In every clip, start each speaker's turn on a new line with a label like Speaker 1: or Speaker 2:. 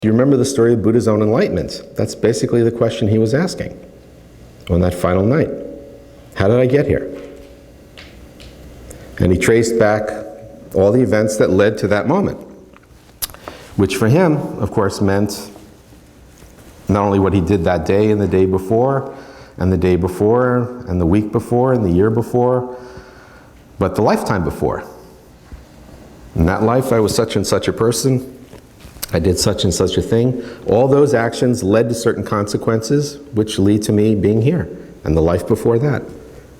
Speaker 1: Do you remember the story of Buddha's own enlightenment? That's basically the question he was asking on that final night. How did I get here? And he traced back all the events that led to that moment, which for him, of course, meant not only what he did that day and the day before, and the day before, and the week before, and the year before, but the lifetime before. In that life, I was such and such a person. I did such and such a thing. All those actions led to certain consequences, which lead to me being here, and the life before that,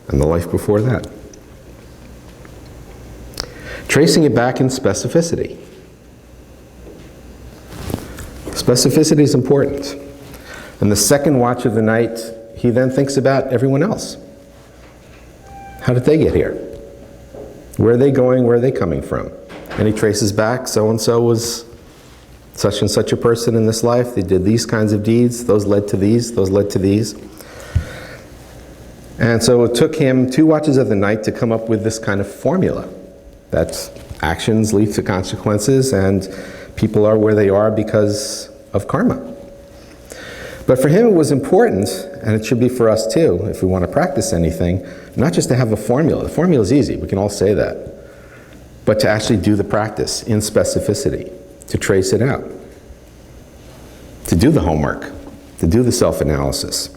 Speaker 1: and the life before that. Tracing it back in specificity. Specificity is important. And the second watch of the night, he then thinks about everyone else. How did they get here? Where are they going? Where are they coming from? And he traces back, so-and-so was such and such a person in this life. They did these kinds of deeds. Those led to these. Those led to these. And so it took him 2 watches of the night to come up with this kind of formula. That actions lead to consequences, and people are where they are because of karma. But for him it was important, and it should be for us too, if we want to practice anything, not just to have a formula. The formula is easy, we can all say that. But to actually do the practice in specificity, to trace it out, to do the homework, to do the self-analysis.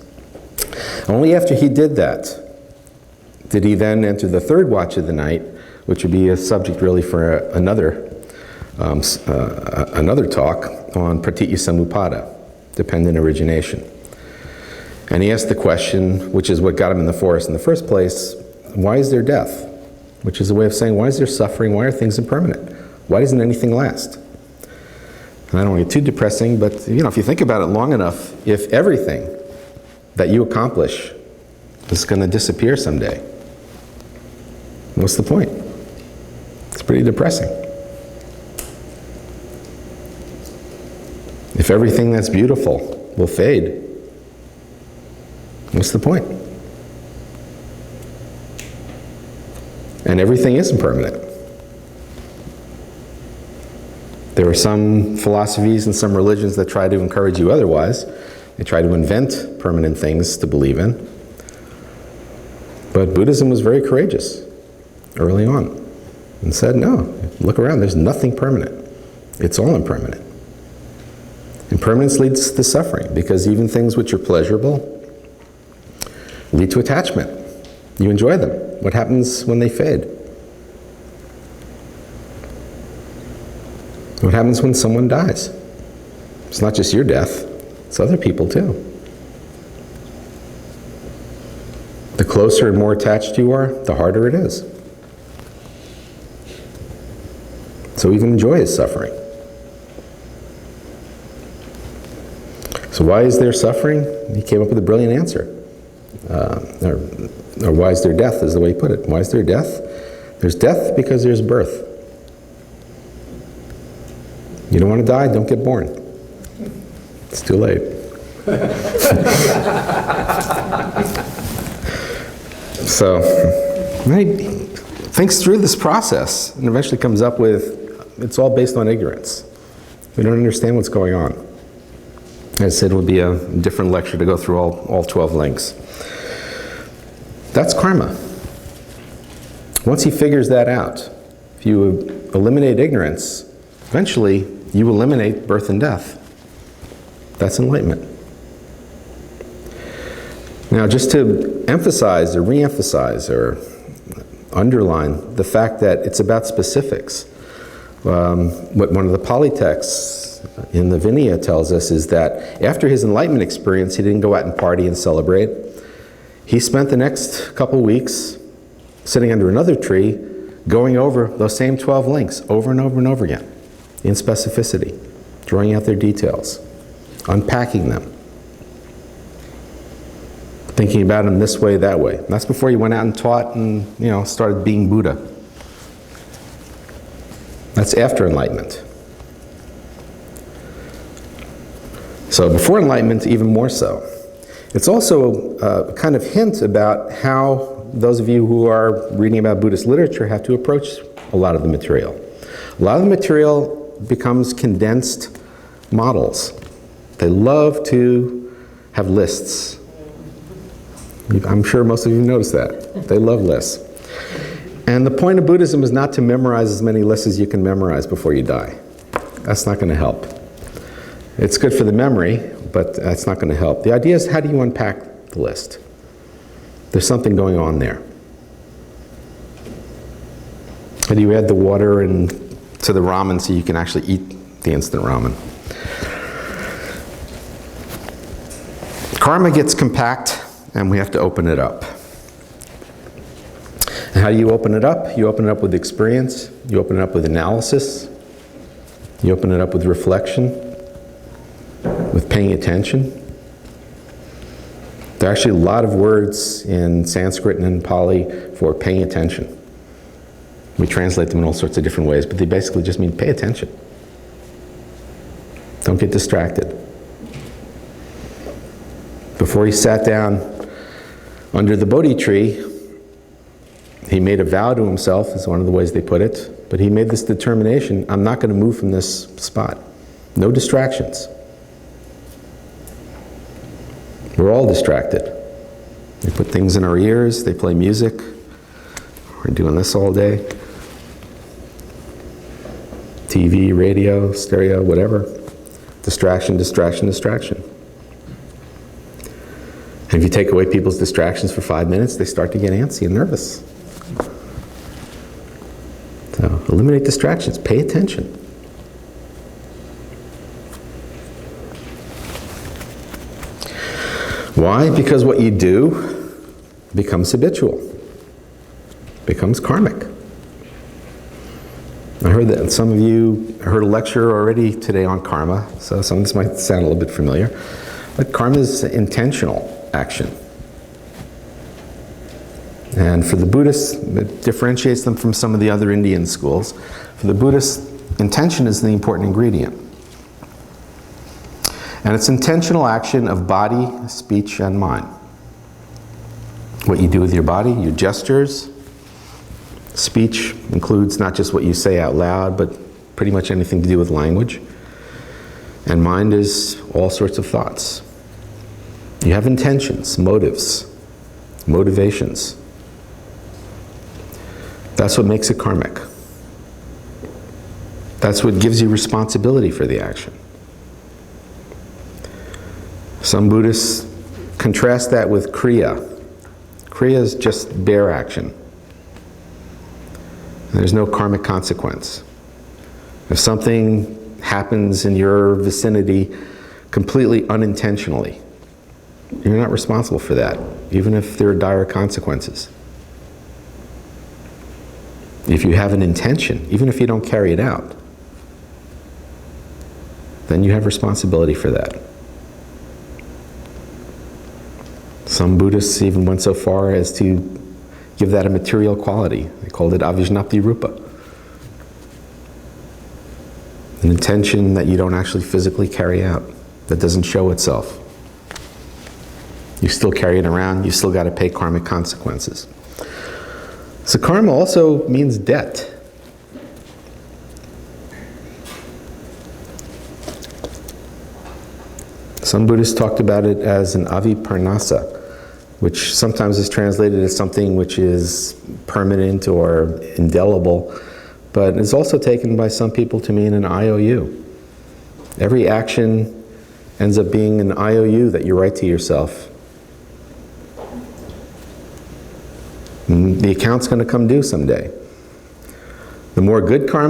Speaker 1: Only after he did that did he then enter the 3rd watch of the night, which would be a subject really for another talk on pratitya samuppada, dependent origination. And he asked the question, which is what got him in the forest in the first place, why is there death? Which is a way of saying, why is there suffering? Why are things impermanent? Why doesn't anything last? And I don't want to get too depressing, but if you think about it long enough, if everything that you accomplish is going to disappear someday, what's the point? It's pretty depressing. If everything that's beautiful will fade, what's the point? And everything is impermanent. There are some philosophies and some religions that try to encourage you otherwise. They try to invent permanent things to believe in. But Buddhism was very courageous early on and said, no, look around, there's nothing permanent. It's all impermanent. Impermanence leads to suffering, because even things which are pleasurable lead to attachment. You enjoy them. What happens when they fade? What happens when someone dies? It's not just your death, it's other people too. The closer and more attached you are, the harder it is. So even joy is suffering. So why is there suffering? He came up with a brilliant answer. Or why is there death, is the way he put it. Why is there death? There's death because there's birth. You don't want to die, don't get born. It's too late. So, he thinks through this process and eventually comes up with, it's all based on ignorance. We don't understand what's going on. As I said, it would be a different lecture to go through all 12 links. That's karma. Once he figures that out, if you eliminate ignorance, eventually you eliminate birth and death. That's enlightenment. Now, just to emphasize or re-emphasize or underline the fact that it's about specifics. What one of the Pali texts in the Vinaya tells us is that after his enlightenment experience, he didn't go out and party and celebrate. He spent the next couple weeks sitting under another tree, going over those same 12 links over and over and over again, in specificity, drawing out their details, unpacking them, thinking about them this way, that way. And that's before he went out and taught and started being Buddha. That's after enlightenment. So before enlightenment, even more so. It's also a kind of hint about how those of you who are reading about Buddhist literature have to approach a lot of the material. A lot of the material becomes condensed models. They love to have lists. I'm sure most of you noticed that. They love lists. And the point of Buddhism is not to memorize as many lists as you can memorize before you die. That's not going to help. It's good for the memory, but that's not going to help. The idea is, how do you unpack the list? There's something going on there. How do you add the water to the ramen so you can actually eat the instant ramen? Karma gets compact, and we have to open it up. And how do you open it up? You open it up with experience. You open it up with analysis. You open it up with reflection, with paying attention. There are actually a lot of words in Sanskrit and in Pali for paying attention. We translate them in all sorts of different ways, but they basically just mean pay attention. Don't get distracted. Before he sat down under the Bodhi tree, he made a vow to himself, is one of the ways they put it, but he made this determination: I'm not going to move from this spot. No distractions. We're all distracted. They put things in our ears, they play music. We're doing this all day. TV, radio, stereo, whatever. Distraction, distraction, distraction. And if you take away people's distractions for 5 minutes, they start to get antsy and nervous. So eliminate distractions, pay attention. Why? Because what you do becomes habitual, becomes karmic. I heard that some of you heard a lecture already today on karma, so some of this might sound a little bit familiar. But karma is intentional action. And for the Buddhists, it differentiates them from some of the other Indian schools. For the Buddhists, intention is the important ingredient. And it's intentional action of body, speech, and mind. What you do with your body, your gestures. Speech includes not just what you say out loud, but pretty much anything to do with language. And mind is all sorts of thoughts. You have intentions, motives, motivations. That's what makes it karmic. That's what gives you responsibility for the action. Some Buddhists contrast that with kriya. Kriya is just bare action. There's no karmic consequence. If something happens in your vicinity completely unintentionally, you're not responsible for that, even if there are dire consequences. If you have an intention, even if you don't carry it out, then you have responsibility for that. Some Buddhists even went so far as to give that a material quality. They called it avijnapti rupa. An intention that you don't actually physically carry out, that doesn't show itself. You still carry it around, you still got to pay karmic consequences. So karma also means debt. Some Buddhists talked about it as an aviparnasa, which sometimes is translated as something which is permanent or indelible, but is also taken by some people to mean an IOU. Every action ends up being an IOU that you write to yourself. And the account's going to come due someday. The more good karma